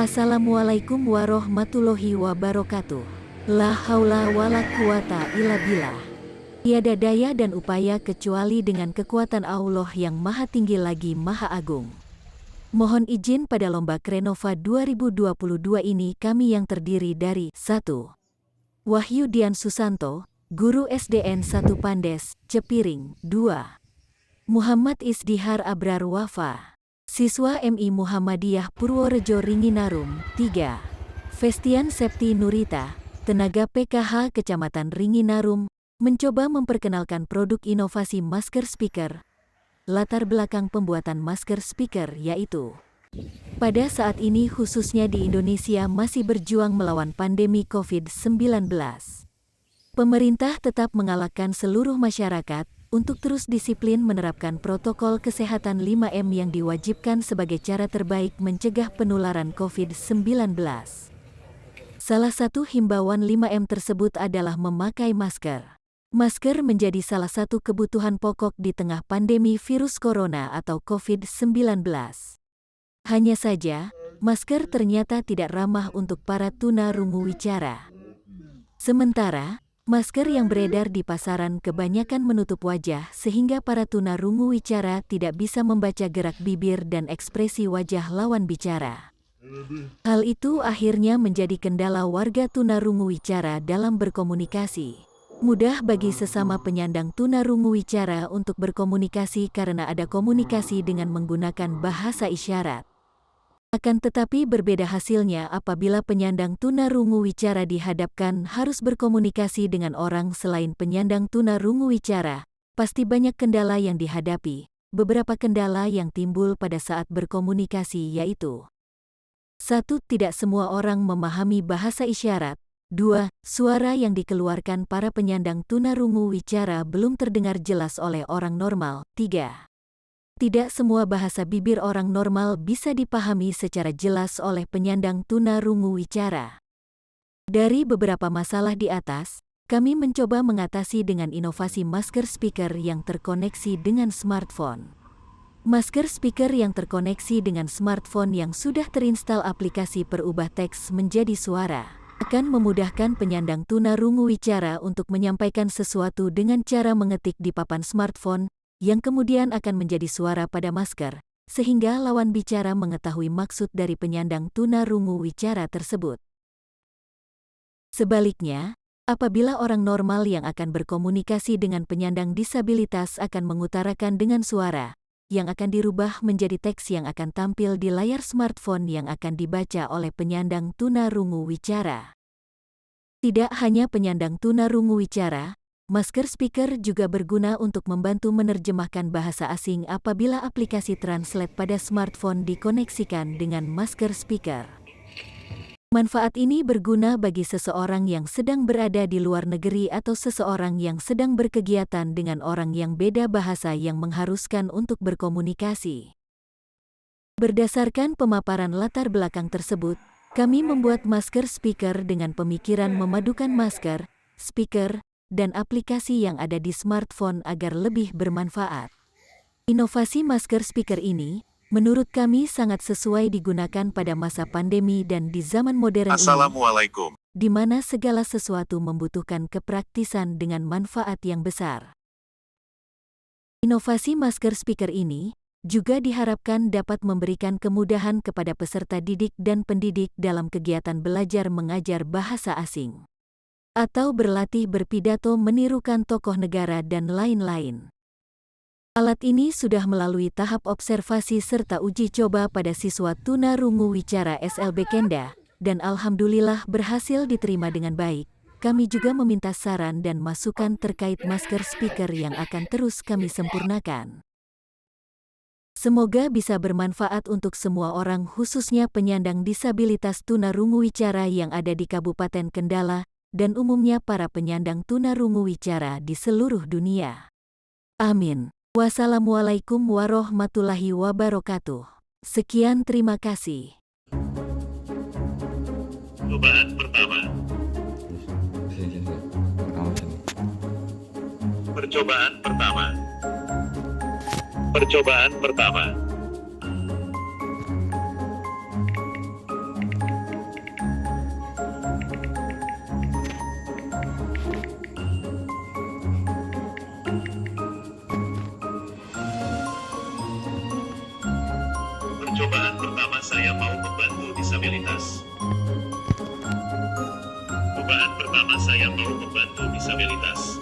Assalamualaikum warahmatullahi wabarakatuh. La haula wala quwata illa billah. Tiada daya dan upaya kecuali dengan kekuatan Allah yang maha tinggi lagi maha agung. Mohon izin pada lomba Krenova 2022 ini kami yang terdiri dari 1. Wahyu Dian Susanto, Guru SDN 1 Pandes, Cepiring. 2. Muhammad Isdihar Abrar Wafa, Siswa MI Muhammadiyah Purworejo Ringinarum. 3. Festian Septi Nurita, Tenaga PKH Kecamatan Ringinarum, mencoba memperkenalkan produk inovasi masker speaker. Latar belakang pembuatan masker speaker yaitu, pada saat ini khususnya di Indonesia masih berjuang melawan pandemi COVID-19. Pemerintah tetap mengalahkan seluruh masyarakat untuk terus disiplin menerapkan protokol kesehatan 5M yang diwajibkan sebagai cara terbaik mencegah penularan COVID-19. Salah satu himbauan 5M tersebut adalah memakai masker. Masker menjadi salah satu kebutuhan pokok di tengah pandemi virus corona atau COVID-19. Hanya saja, masker ternyata tidak ramah untuk para tunarungu wicara. Sementara, masker yang beredar di pasaran kebanyakan menutup wajah sehingga para tunarungu wicara tidak bisa membaca gerak bibir dan ekspresi wajah lawan bicara. Hal itu akhirnya menjadi kendala warga tunarungu wicara dalam berkomunikasi. Mudah bagi sesama penyandang tunarungu wicara untuk berkomunikasi karena ada komunikasi dengan menggunakan bahasa isyarat. Akan tetapi berbeda hasilnya apabila penyandang tunarungu wicara dihadapkan harus berkomunikasi dengan orang selain penyandang tunarungu wicara, pasti banyak kendala yang dihadapi. Beberapa kendala yang timbul pada saat berkomunikasi yaitu: 1. Tidak semua orang memahami bahasa isyarat. 2. Suara yang dikeluarkan para penyandang tunarungu wicara belum terdengar jelas oleh orang normal. 3. Tidak semua bahasa bibir orang normal bisa dipahami secara jelas oleh penyandang tunarungu wicara. Dari beberapa masalah di atas, kami mencoba mengatasi dengan inovasi masker speaker yang terkoneksi dengan smartphone. Masker speaker yang terkoneksi dengan smartphone yang sudah terinstal aplikasi perubah teks menjadi suara akan memudahkan penyandang tunarungu wicara untuk menyampaikan sesuatu dengan cara mengetik di papan smartphone yang kemudian akan menjadi suara pada masker, sehingga lawan bicara mengetahui maksud dari penyandang tunarungu wicara tersebut. Sebaliknya, apabila orang normal yang akan berkomunikasi dengan penyandang disabilitas akan mengutarakan dengan suara, yang akan dirubah menjadi teks yang akan tampil di layar smartphone yang akan dibaca oleh penyandang tunarungu wicara. Tidak hanya penyandang tunarungu wicara, masker speaker juga berguna untuk membantu menerjemahkan bahasa asing apabila aplikasi translate pada smartphone dikoneksikan dengan masker speaker. Manfaat ini berguna bagi seseorang yang sedang berada di luar negeri atau seseorang yang sedang berkegiatan dengan orang yang beda bahasa yang mengharuskan untuk berkomunikasi. Berdasarkan pemaparan latar belakang tersebut, kami membuat masker speaker dengan pemikiran memadukan masker, speaker, dan aplikasi yang ada di smartphone agar lebih bermanfaat. Inovasi masker speaker ini, menurut kami sangat sesuai digunakan pada masa pandemi dan di zaman modern ini, di mana segala sesuatu membutuhkan kepraktisan dengan manfaat yang besar. Inovasi masker speaker ini juga diharapkan dapat memberikan kemudahan kepada peserta didik dan pendidik dalam kegiatan belajar mengajar bahasa asing, atau berlatih berpidato menirukan tokoh negara dan lain-lain. Alat ini sudah melalui tahap observasi serta uji coba pada siswa tunarungu wicara SLB Kenda, dan alhamdulillah berhasil diterima dengan baik. Kami juga meminta saran dan masukan terkait masker speaker yang akan terus kami sempurnakan. Semoga bisa bermanfaat untuk semua orang khususnya penyandang disabilitas tunarungu wicara yang ada di Kabupaten Kendala, dan umumnya para penyandang tunarungu wicara di seluruh dunia. Amin. Wassalamualaikum warahmatullahi wabarakatuh. Sekian, terima kasih. Percobaan pertama. Percobaan pertama. Percobaan pertama. Percobaan pertama saya mau membantu disabilitas. Cobaan pertama saya mau membantu disabilitas.